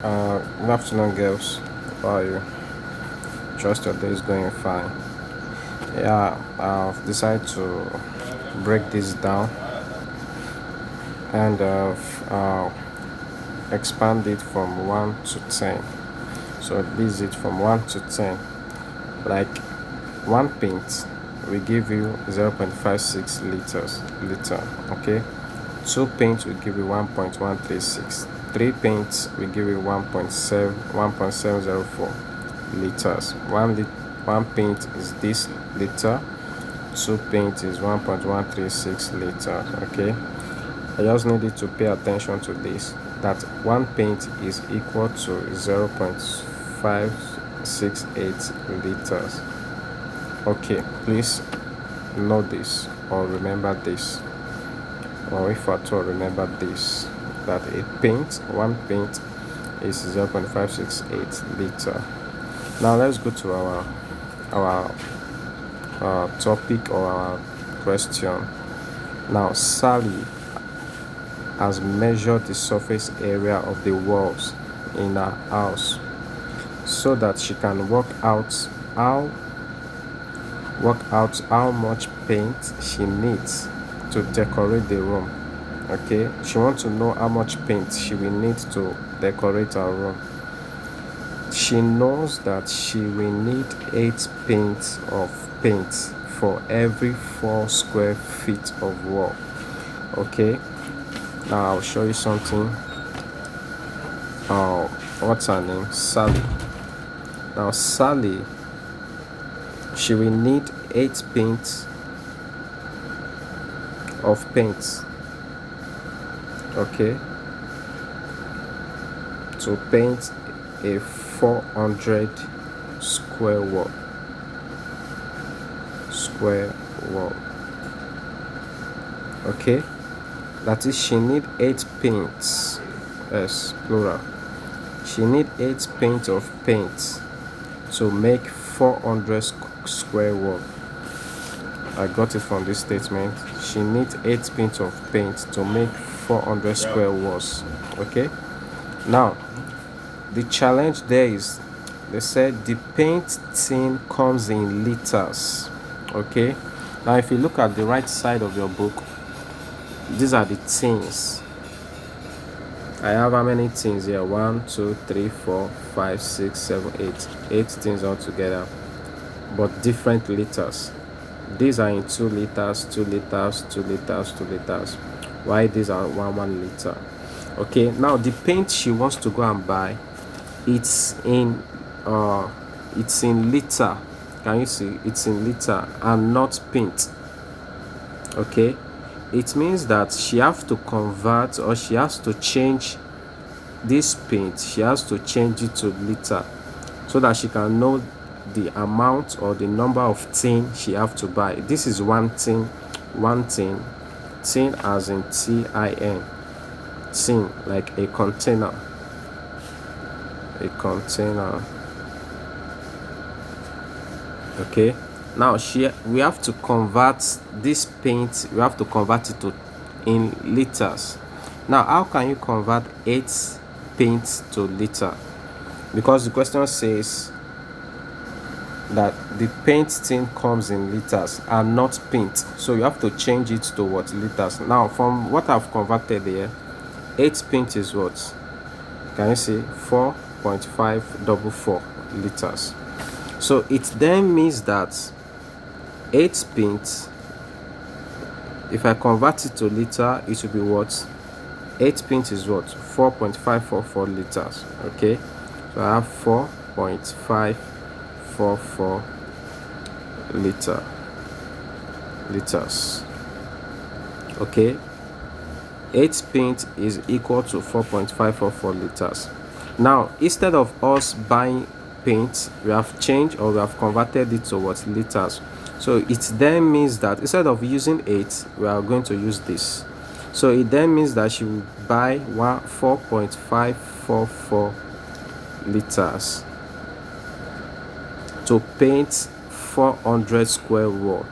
Good afternoon, girls. How are you? Trust your day is going fine. Yeah, I've decided to break this down and expand it from 1 to 10. So this is it from 1 to 10. Like one pint, we give you 0.56 liter. Okay. Two pints will give you 1.136. Three pints will give you 1.704 liters. One pint is this liter. Two pint is 1.136 liters. Okay. I just needed to pay attention to this. That one pint is equal to 0.568 liters. Okay, please know this or remember this, or if at all remember this, that one pint is 0.568 liter. Now let's go to our topic or our question. Now Sally has measured the surface area of the walls in her house so that she can work out how much paint she needs to decorate the room. Okay, she wants to know how much paint she will need to decorate her room. She knows that she will need 8 pints of paint for every 4 square feet of wall. Okay, now I'll show you something. What's her name? Sally. Now Sally, she will need 8 pints of paint, okay, to paint a 400 square wall. Okay, that is, she need 8 paints. Yes, plural. She need 8 paints of paint to make 400 square wall. I got it from this statement. She needs 8 pints of paint to make 400 square walls. Okay, now the challenge there is, they said the paint tin comes in liters. Okay, now if you look at the right side of your book, these are the tins. I have how many tins here? 1, 2, 3, 4, 5, 6, 7, 8. 8 tins altogether, but different liters. These are in 2 liters, 2 liters, 2 liters, 2 liters. Why these are 1 liter? Okay, now the paint she wants to go and buy, it's in liter. Can you see? It's in liter and not pint. Okay, it means that she has to convert, or she has to change this paint. She has to change it to liter so that she can know the amount or the number of tin she have to buy. This is one tin as in tin, tin, like a container. Okay, now we have to convert this paint, we have to convert it to in liters. Now how can you convert 8 paint to liter? Because the question says that the paint tin comes in liters and not paint, so you have to change it to what? Liters. Now from what I've converted here, 8 paint is what? Can you see? 4.544 liters. So it then means that 8 paint, if I convert it to liter, it will be what? 8 paint is what? 4.544 liters. Okay, so I have 4.544 liters. Okay, 8 paint is equal to 4.544 liters. Now instead of us buying paint, we have changed, or we have converted it to what? Liters. So it then means that instead of using 8, we are going to use this. So it then means that she will buy 4.544 liters to paint 400 square wall.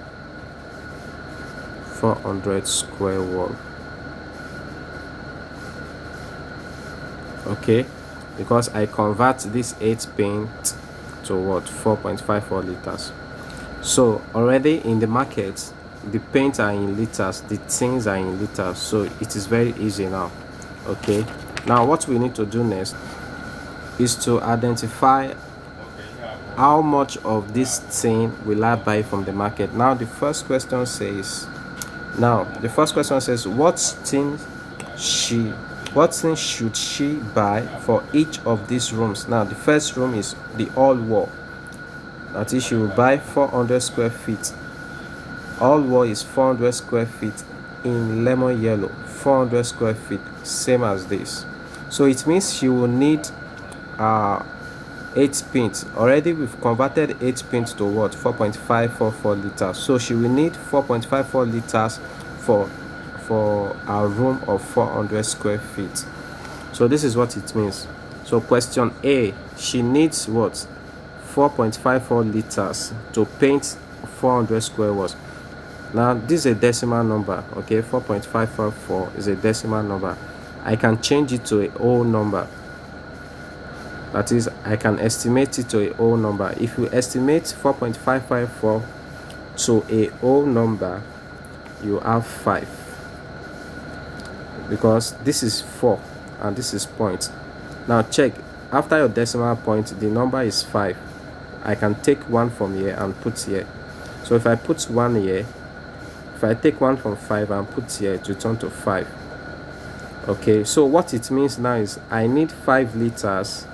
Okay, because I convert this 8 paint to what, 4.54 liters. So already in the market, the paints are in liters, the tins are in liters, so it is very easy now. Okay, now what we need to do next is to identify how much of this tin will I buy from the market. Now the first question says, what tin should she buy for each of these rooms? Now the first room is the all wall, that is, she will buy 400 square feet. All wall is 400 square feet in lemon yellow, 400 square feet, same as this. So it means she will need 8 paints. Already we've converted 8 paints to what, 4.544 liters. So she will need 4.54 liters for a room of 400 square feet. So this is what it means. So question A, she needs what, 4.54 liters to paint 400 square walls. Now this is a decimal number, okay? 4.544 is a decimal number. I can change it to a whole number. That is, I can estimate it to a whole number. If you estimate 4.554 to a whole number, you have 5, because this is 4 and this is point. Now check, after your decimal point, the number is 5. I can take 1 from here and put here. So if I put 1 here, if I take 1 from 5 and put here, it will turn to 5. Okay, so what it means now is I need 5 liters.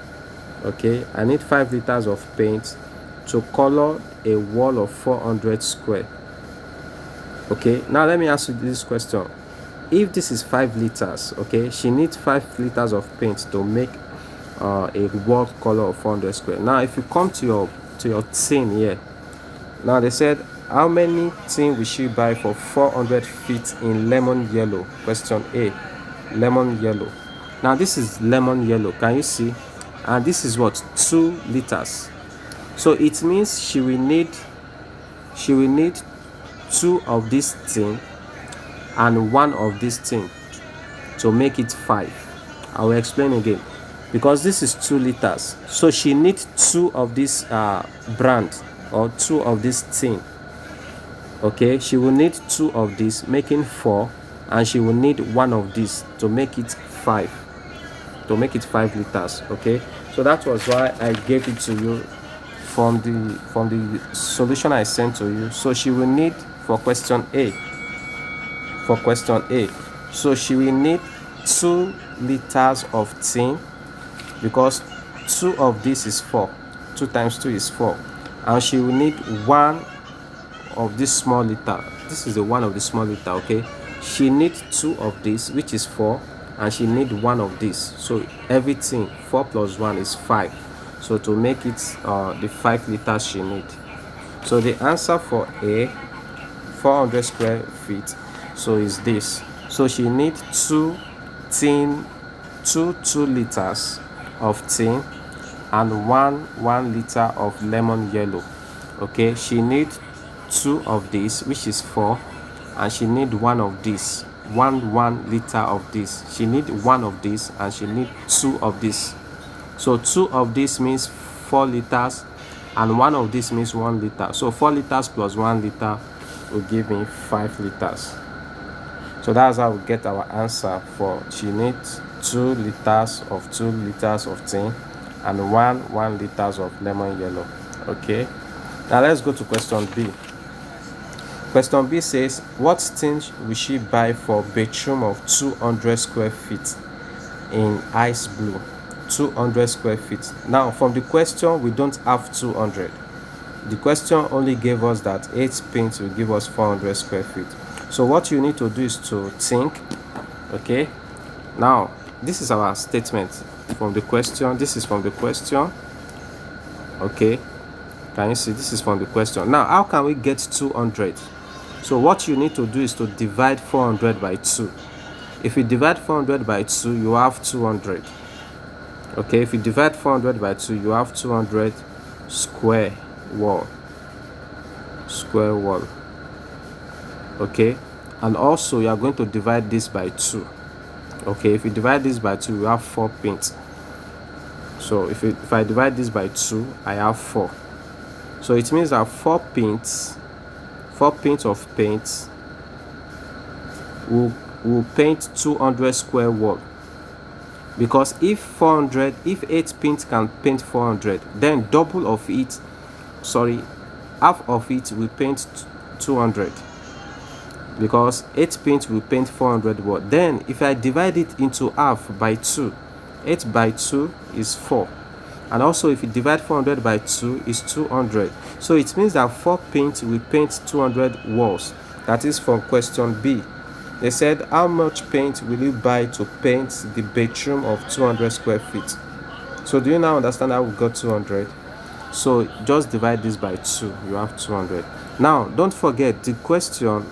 Okay, I need 5 liters of paint to color a wall of 400 square. Okay, now let me ask you this question. If this is 5 liters, okay, she needs 5 liters of paint to make a wall color of 400 square. Now if you come to your tin here, now they said how many tin will she buy for 400 feet in lemon yellow? Question A, lemon yellow. Now this is lemon yellow, can you see? And this is what, 2 liters. So it means she will need 2 of this tin and 1 of this tin to make it 5. I will explain again. Because this is 2 liters, so she needs 2 of this brand, or 2 of this tin. Okay, she will need 2 of this, making 4, and she will need 1 of this to make it 5, to make it 5 liters. Okay, so that was why I gave it to you from the solution I sent to you. So she will need, for question A, so she will need 2 liters of tin, because 2 of this is 4, 2 times 2 is 4, and she will need 1 of this small liter. This is the 1 of the small liter. Okay, she needs 2 of this, which is 4, and she need 1 of this. So everything 4 plus 1 is 5. So to make it the 5 liters she need. So the answer for A, 400 square feet, so is this. So she need 2 liters of tin and 1 liter of lemon yellow. Okay, she need 2 of this, which is 4, and she need 1 of this, 1 liter of this. She need 1 of this, and she need 2 of this. So 2 of this means 4 liters, and 1 of this means 1 liter. So 4 liters plus 1 liter will give me 5 liters. So that's how we get our answer for she needs 2 liters of tin and 1 liters of lemon yellow. Okay, now let's go to question B. Question B says, what tin will she buy for bedroom of 200 square feet in ice blue? 200 square feet. Now from the question, we don't have 200. The question only gave us that 8 paints will give us 400 square feet. So what you need to do is to think. Okay, now this is our statement from the question. This is from the question. Okay, can you see? This is from the question. Now how can we get 200? So what you need to do is to divide 400 by 2. If you divide 400 by 2, you have 200. Okay, if you divide 400 by 2, you have 200 square wall. Okay, and also you are going to divide this by 2. Okay, if you divide this by 2, you have 4 paints. So if I divide this by 2, I have 4. So it means that 4 pints of paint will paint 200 square wall. Because if 8 paints can paint 400, then double of it, half of it will paint 200. Because 8 paints will paint 400 wall. Then if I divide it into half by 2, 8 by 2 is 4. And also if you divide 400 by 2 is 200. So it means that 4 paints will paint 200 walls. That is from question B. They said, how much paint will you buy to paint the bedroom of 200 square feet? So do you now understand how we got 200? So just divide this by 2, you have 200. Now don't forget the question,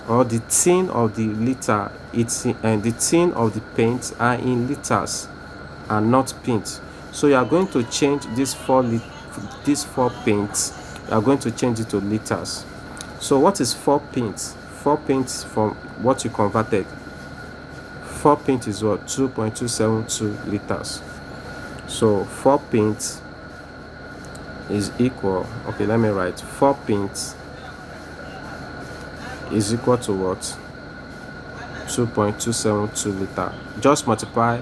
or the tin of the liter, and the tin of the paint are in liters and not pints. So you are going to change these 4 paints, you are going to change it to liters. So what is 4 pints? 4 pints from what you converted. 4 pints is what? 2.272 liters. So 4 pints is equal, okay, let me write 4 pints is equal to what? 2.272 liter. Just multiply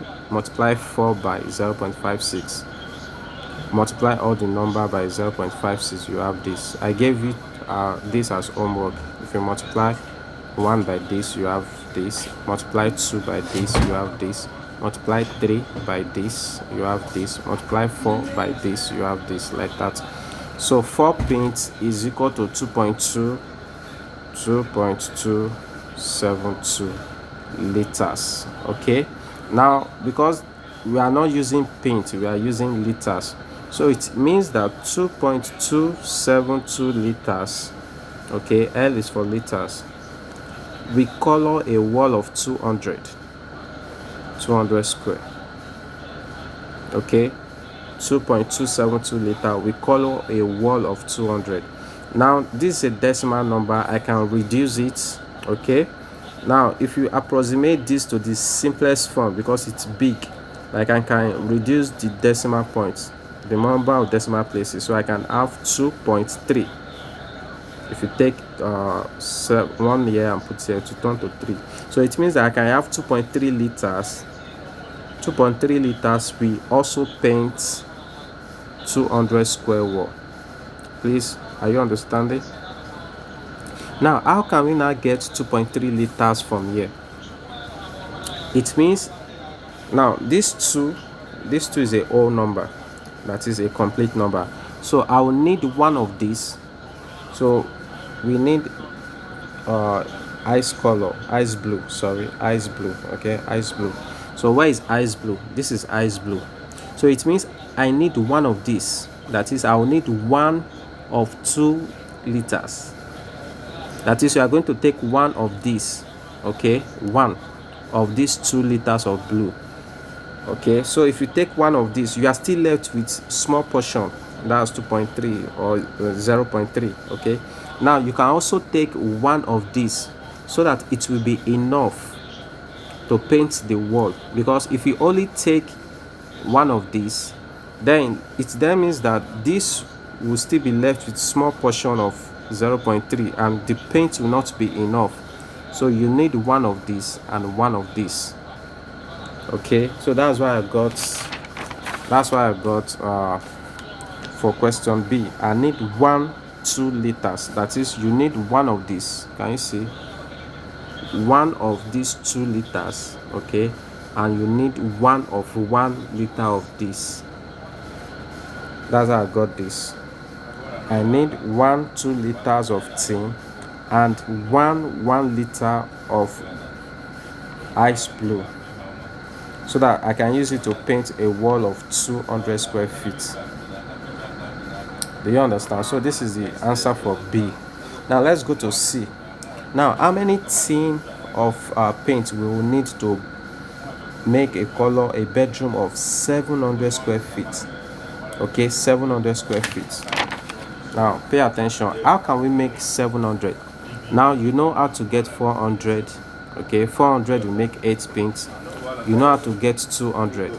4 by 0.56. Multiply all the number by 0.56, you have this. I gave you this as homework. If you multiply 1 by this, you have this. Multiply 2 by this, you have this. Multiply 3 by this, you have this. Multiply 4 by this, you have this, like that. So 4 pints is equal to 2.272 liters. Okay, now because we are not using pint, we are using liters, so it means that 2.272 liters, okay, L is for liters, we color a wall of 200 square. Okay, 2.272 liter, we color a wall of 200. Now this is a decimal number, I can reduce it. Okay, now if you approximate this to the simplest form, because it's big, like I can reduce the decimal points, the number of decimal places, so I can have 2.3. if you take 1 here and put here to turn to 3, so it means that I can have 2.3 liters. 2.3 liters we also paint 200 square wall. Please, are you understanding? Now how can we now get 2.3 liters from here? It means now this 2 is a whole number, that is a complete number, so I will need one of these. So we need ice blue. Okay, ice blue. So where is ice blue? This is ice blue. So it means I need one of these, that is I will need 1 of 2 liters. That is, you are going to take 1 of these. Okay, 1 of these 2 liters of blue. Okay, so if you take 1 of these, you are still left with small portion, that's 2.3 or 0.3. okay, now you can also take 1 of these, so that it will be enough to paint the wall. Because if you only take 1 of these, then it then means that this will still be left with small portion of 0.3, and the paint will not be enough. So you need 1 of this and 1 of this. Okay, so that's why I got for question B, I need 2 liters. That is, you need 1 of this. Can you see? 1 of these 2 liters. Okay, and you need 1 of 1 liter of this. That's how I got this. I need 2 liters of tin and 1 liter of ice blue, so that I can use it to paint a wall of 200 square feet. Do you understand? So this is the answer for B. Now let's go to C. Now how many tin of paint we will need to make a bedroom of 700 square feet? Okay, 700 square feet. Now pay attention. How can we make 700? Now you know how to get 400. Okay, 400 will make 8 paints. you know how to get 200.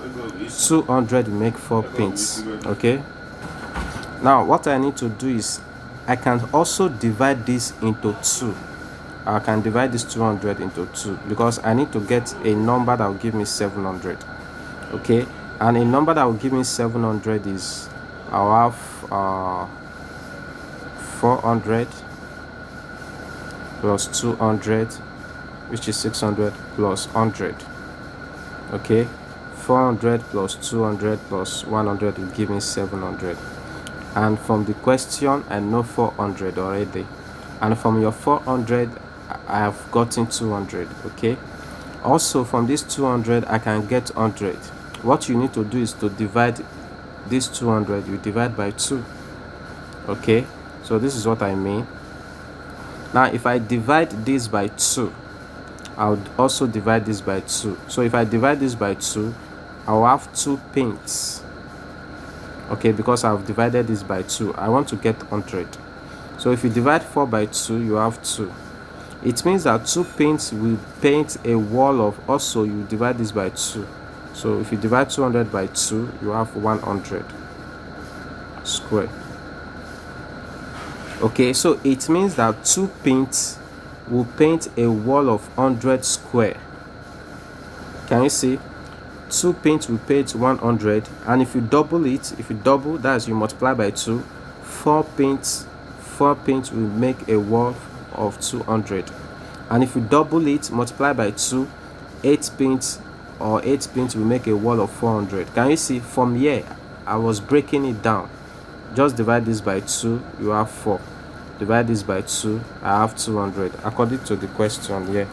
200 will make 4 pints. Okay, now what I need to do is I can also divide this into 2. I can divide this 200 into 2 because I need to get a number that will give me 700. Okay, and a number that will give me 700 is I'll have 400 plus 200, which is 600, plus 100. Okay, 400 plus 200 plus 100 will give me 700. And from the question I know 400 already, and from your 400 I have gotten 200. Okay, also from this 200 I can get 100. What you need to do is to divide this 200, you divide by 2. Okay, so this is what I mean. Now if I divide this by 2, I would also divide this by 2. So if I divide this by 2, I'll have 2 pints. Okay, because I've divided this by 2, I want to get 100. So if you divide 4 by 2, you have 2. It means that 2 pints will paint a wall of, also you divide this by 2. So if you divide 200 by 2, you have 100 square. Okay, so it means that 2 pints will paint a wall of 100 square. Can you see? 2 pints will paint 100, and if you double it, that's you multiply by 2, 4 pints will make a wall of 200. And if you double it, multiply by 2, 8 pints will make a wall of 400. Can you see? From here I was breaking it down. Just divide this by 2, you have 4. Divide this by 2, I have 200 according to the question here.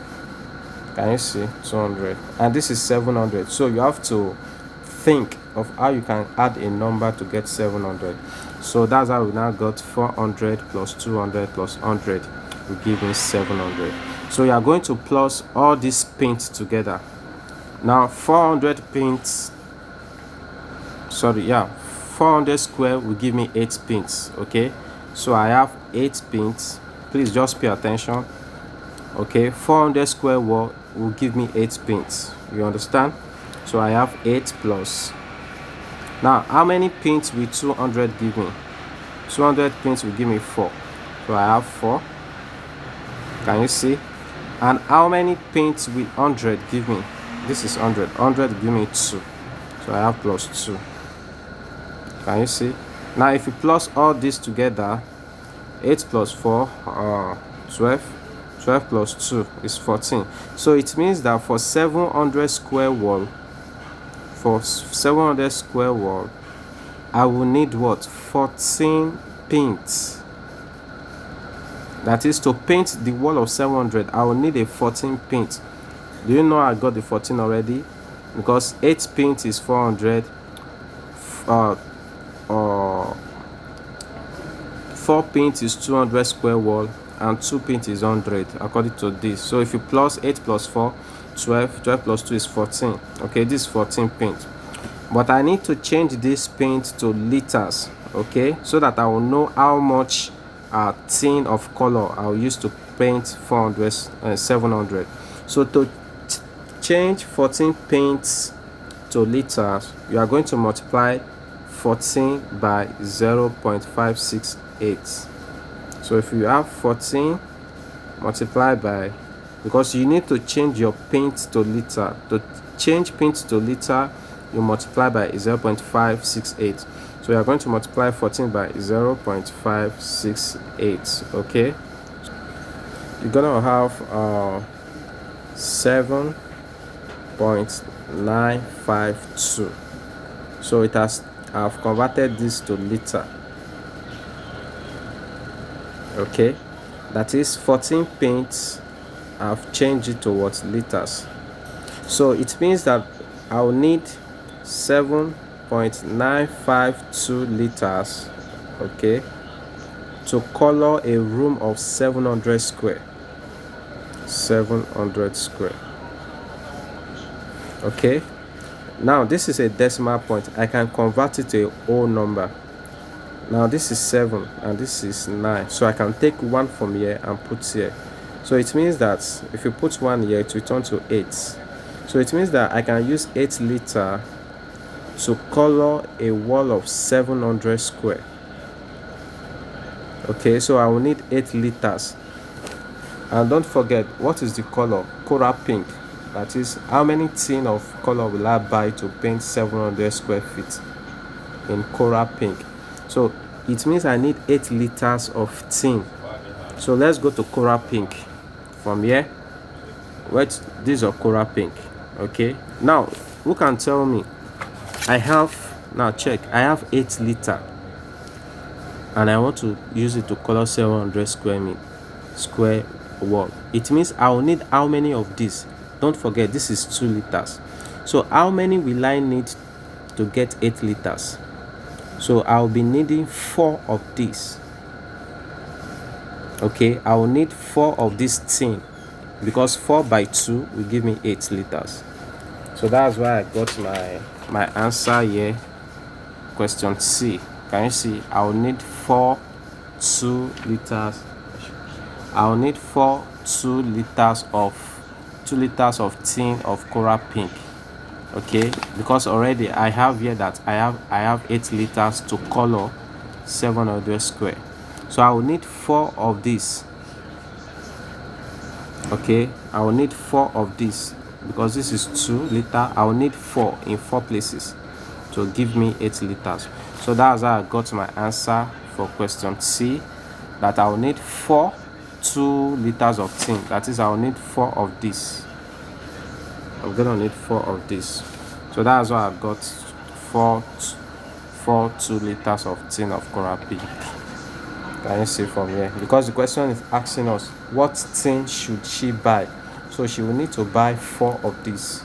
Can you see? 200, and this is 700. So you have to think of how you can add a number to get 700. So that's how we now got 400 plus 200 plus 100 will give me 700. So you are going to plus all these pints together. Now 400 square will give me 8 pints. Okay, so I have 8 pints. Please just pay attention. Okay, 400 square wall will give me 8 pints. You understand? So I have 8 plus. Now how many pints will 200 give me? 200 pints will give me 4. So I have 4. Can you see? And how many pints will 100 give me? This is 100. 100 give me 2. So I have plus 2. Can you see? Now if you plus all this together, 8 plus 4, 12. 12 plus 2 is 14. So it means that for 700 square wall, I will need what? 14 paints. That is, to paint the wall of 700, I will need a 14 paint. Do you know I got the 14 already? Because 8 paint is 400. 4 paint is 200 square wall, and 2 paint is 100 according to this. So if you plus 8 plus 4, 12. 12 plus 2 is 14. Okay, this is 14 paint. But I need to change this paint to liters, okay, so that I will know how much tin of color I'll use to paint 700. So to change 14 paints to liters, you are going to multiply 14 by 0.568. So if you have 14 multiplied by, because you need to change your paint to liter. To change paint to liter, you multiply by 0.568. So you are going to multiply 14 by 0.568. Okay, you're gonna have 7.952. So it has, I've converted this to liter. Okay, that is 14 paints. I've changed it to what? Liters. So it means that I'll need 7.952 liters, okay, to color a room of 700 square. 700 square. Okay, now this is a decimal point. I can convert it to a whole number. Now this is 7 and this is 9, so I can take 1 from here and put here. So it means that if you put 1 here, it will turn to 8. So it means that I can use 8 liter to color a wall of 700 square. Okay, so I will need 8 liters. And don't forget, what is the color? Coral pink. That is, how many tin of color will I buy to paint 700 square feet in coral pink? So it means I need 8 liters of tin. So let's go to coral pink. From here, these are coral pink. Okay, now who can tell me? I have, now check, I have 8 liter and I want to use it to color 700 square wall. It means I will need how many of these? Don't forget, this is 2 liters. So how many will I need to get 8 liters? So I'll be needing 4 of these. Okay, I will need 4 of this tin because 4 by 2 will give me 8 liters. So that's why I got my answer here. Question C. Can you see? I will need 4 2 liters. I will need 4 2 liters of tin of coral pink. Okay, because already I have here that I have 8 liters to color 700 square. So I will need 4 of this. Okay, I will need 4 of this because this is 2 liter. I will need 4 in 4 places to give me 8 liters. So that's how I got my answer for question C, that I will need 4 2 liters of tin. That is, I will need 4 of this. I'm gonna need 4 of this. So that's why I got 4 2 liters of tin of coral pink. Can you see from here? Because the question is asking us what tin should she buy, so she will need to buy 4 of these.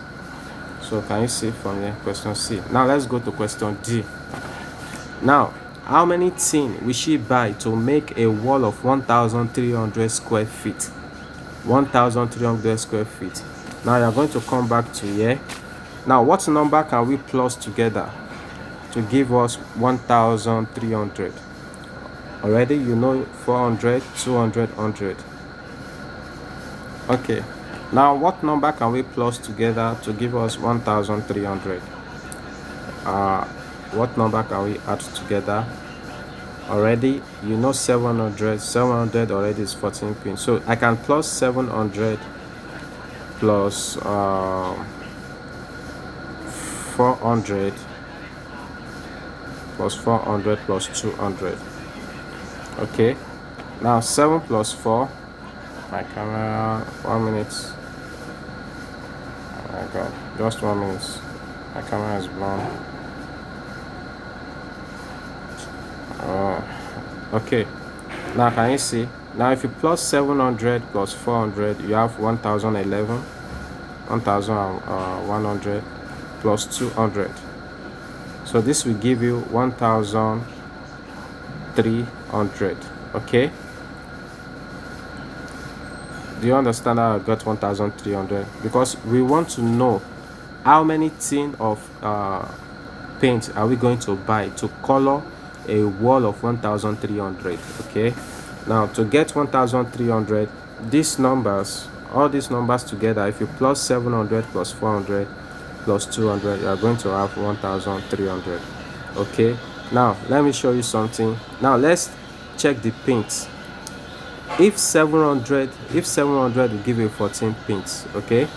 So can you see from here? Question C. Now let's go to question D. Now, how many tin will she buy to make a wall of 1,300 square feet? 1,300 square feet. Now you're going to come back to here. Now what number can we plus together to give us 1,300? Already you know 400, 200, 100. Okay, now what number can we plus together to give us 1,300? What number can we add together? Already you know 700 already is 14 pins, so I can plus 700 plus 400 plus 400 plus 200. Okay, now 7 plus 4, my camera, 1 minute. Oh my god, just 1 minute, my camera is blown. Okay, now can you see? Now if you plus 700 plus 400, you have 1,011, 1,100 plus 200. So this will give you 1,300. Okay, do you understand how I got 1,300? Because we want to know how many tin of paint are we going to buy to color a wall of 1,300. Okay, now to get 1,300, these numbers, all these numbers together, if you plus 700 plus 400 plus 200, you are going to have 1,300. Okay, now let me show you something. Now let's check the paints. If 700 will give you 14 paints. Okay,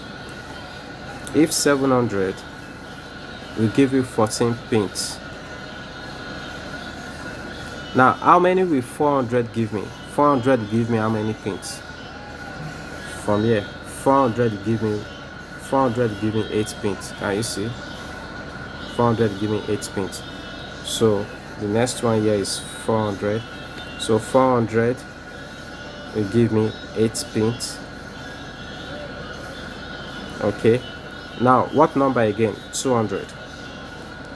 if 700 will give you 14 paints. Now how many will 400 give me? 400 give me how many paints? From here, 400 give me 8 paints. Can you see? 400 give me 8 paints. So the next one here is 400. So 400 will give me 8 paints. Okay, now what number again? 200.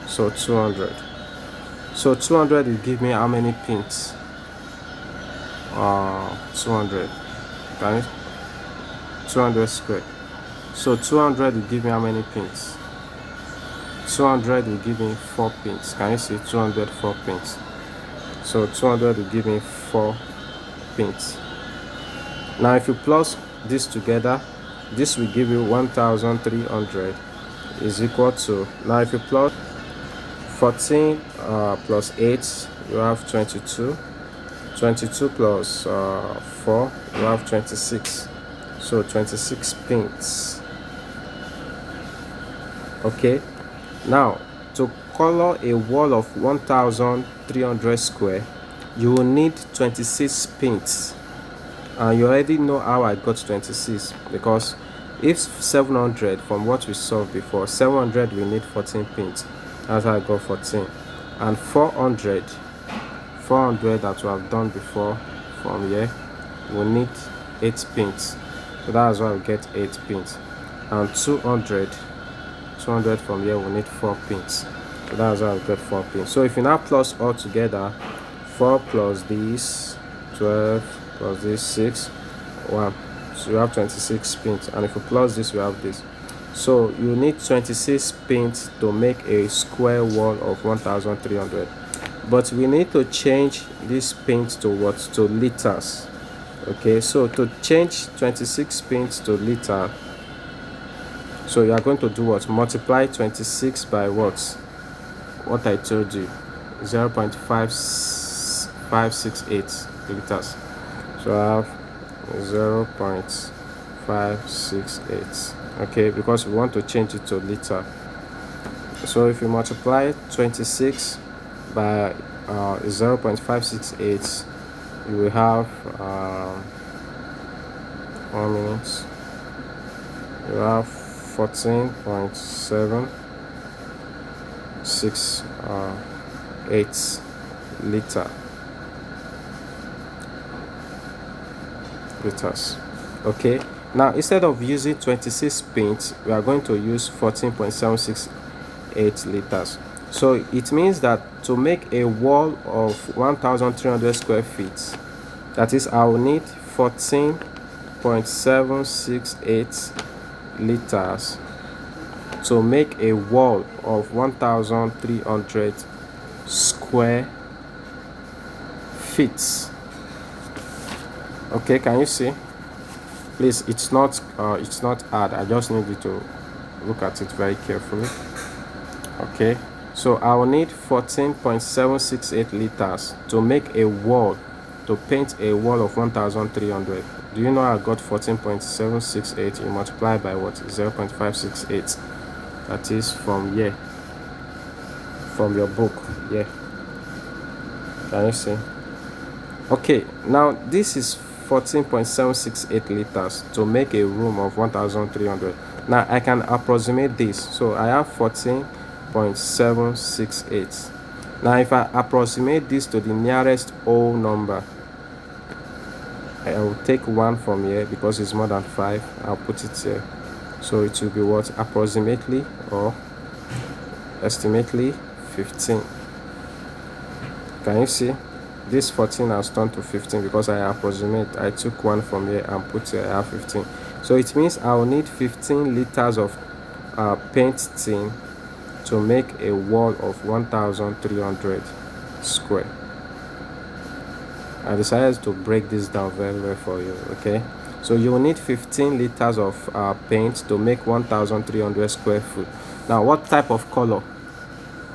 So 200. So 200 will give me how many paints? 200. Can you? 200 square. So 200 will give me how many paints? 200 will give me 4 paints. Can you see? 200 4 paints. So 200 will give me 4 paints. Now if you plus this together, this will give you 1300 is equal to, now if you plot 14 plus 8, you have 22. 22 plus 4, you have 26. So 26 pins. Okay, now to color a wall of 1300 square, you will need 26 paints, and you already know how I got 26, because if 700, from what we saw before, 700 we need 14 paints. That's how I got 14. And 400 that we have done before, from here we need 8 paints, so that's why we get 8 paints. And 200 from here we need 4 pins, so that's why we get 4 pins. So if you now plus all together, 4 plus this 12 plus this 6, 1, so you have 26 pins. And if you plus this, you have this. So you need 26 pins to make a square wall of 1300. But we need to change this pins to what? To liters. Okay, so to change 26 pins to liter, so you are going to do what? Multiply 26 by what I told you, 0.568 liters. So I have 0.568. okay, because we want to change it to liter. So if you multiply 26 by 0.568, you will have 1 minute, you have 14.768 liters. Okay, now instead of using 26 pins, we are going to use 14.768 liters. So it means that to make a wall of 1300 square feet, that is, I will need 14.768 liters to make a wall of 1300 square feet. Okay, can you see? Please, it's not hard. I just need you to look at it very carefully. Okay, so I will need 14.768 liters to make a wall, to paint a wall of 1300. Do you know I got 14.768? You multiply by what? 0.568. that is from here, from your book. Yeah, can you see? Okay, now this is 14.768 liters to make a room of 1300. Now I can approximate this, so I have 14.768. now if I approximate this to the nearest whole number, I will take 1 from here because it's more than 5. I'll put it here, so it will be what? Approximately or estimately 15. Can you see? This 14 has turned to 15 because I approximate. I took 1 from here and put here. I have 15. So it means I will need 15 liters of paint tin to make a wall of 1300 square. I decided to break this down very well for you. Okay, so you will need 15 liters of paint to make 1300 square foot. Now what type of color?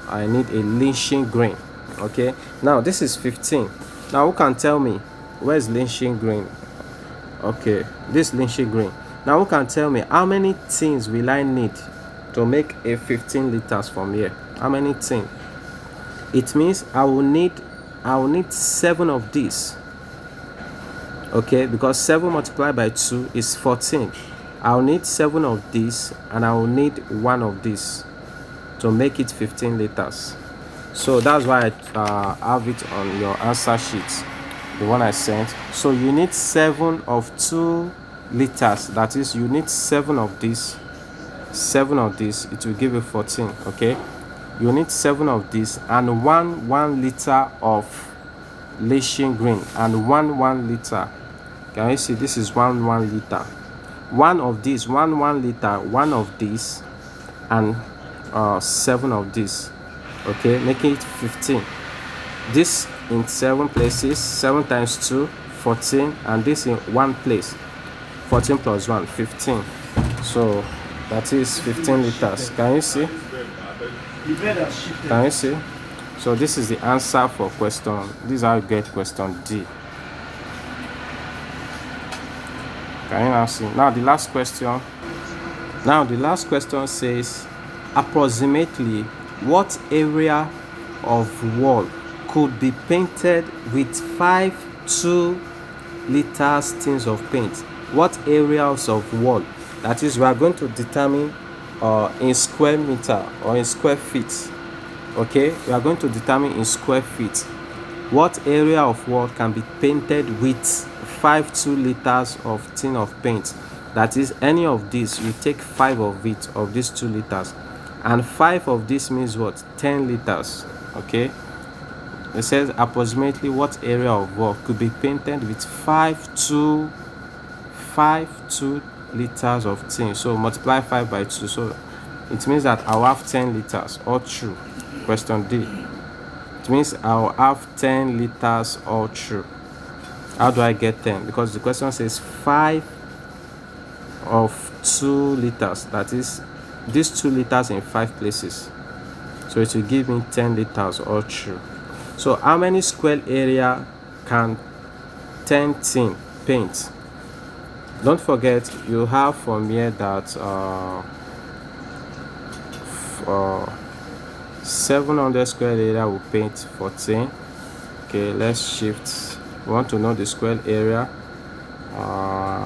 I need a lynching green. Okay, now this is 15. Now who can tell me where's lynching green? Okay, this lynching green. Now who can tell me how many tins will I need to make a 15 liters from here? How many tins? It means I will need 7 of these. Okay, because 7 multiplied by 2 is 14. I'll need 7 of these, and I will need 1 of this to make it 15 liters. So that's why I have it on your answer sheet, the one I sent. So you need 7 of 2 liters. That is, you need 7 of this. 7 of this, it will give you 14. Okay, you need 7 of this and 1 liter of lynching green and 1 liter. Can you see? This is 1 liter. 1 of this, 1 liter, 1 of this, and 7 of this. Okay, making it 15. This in 7 places. 7 times 2, 14, and this in 1 place. 14 plus 1, 15. So that is 15 liters. Can you see? Can you see? So this is the answer for question. This is how you get question D. Can you now see? Now the last question. Now the last question says, approximately what area of wall could be painted with 5 2-liter tins of paint? What areas of wall? That is, we are going to determine in square meter or in square feet. Okay, we are going to determine in square feet what area of wall can be painted with 5 2-liters of tin of paint. That is, any of these, you take 5 of it, of these 2 liters, and 5 of this means what? 10 liters. Okay, it says approximately what area of wall could be painted with 5 2 liters of tin. So multiply 5 by 2, so it means that I'll have 10 liters. All true. Question D. It means I'll have 10 liters. All true. How do I get 10? Because the question says 5 of 2 liters. That is, these 2 liters in 5 places. So it will give me 10 liters. All true. So how many square area can 10 tin paint? Don't forget, you have from here that 700 square area will paint 14. Okay, let's shift. We want to know the square area.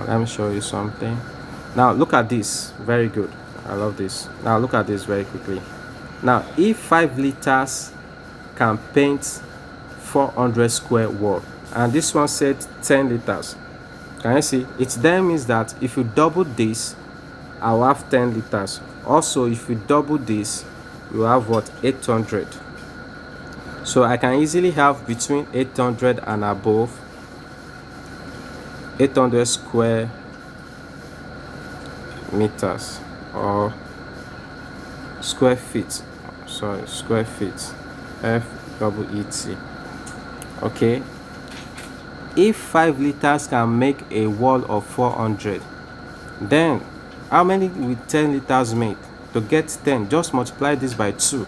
Let me show you something. Now look at this. Very good. I love this. Now look at this very quickly. Now if 5 liters can paint 400 square wall, and this one said 10 liters, can you see? It then means that if you double this, I'll have 10 liters. Also, if you double this, you have what? 800. So I can easily have between 800 and above 800 square meters or square feet. Sorry, square feet. FEET. Okay, if 5 liters can make a wall of 400, then how many will 10 liters make? To get 10, just multiply this by 2.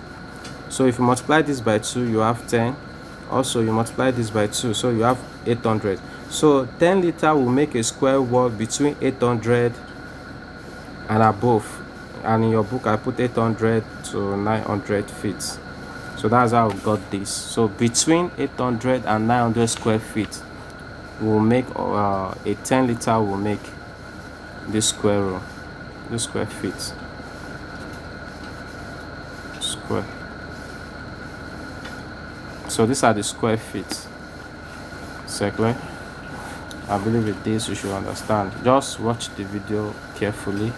So if you multiply this by 2, you have 10. Also, you multiply this by 2, so you have 800. So 10 liter will make a square wall between 800 and above. And in your book, I put 800 to 900 feet. So that's how I got this. So between 800 and 900 square feet will make a 10 liter will make this square row, this square feet. Square. So these are the square feet. Exactly. I believe with this you should understand. Just watch the video carefully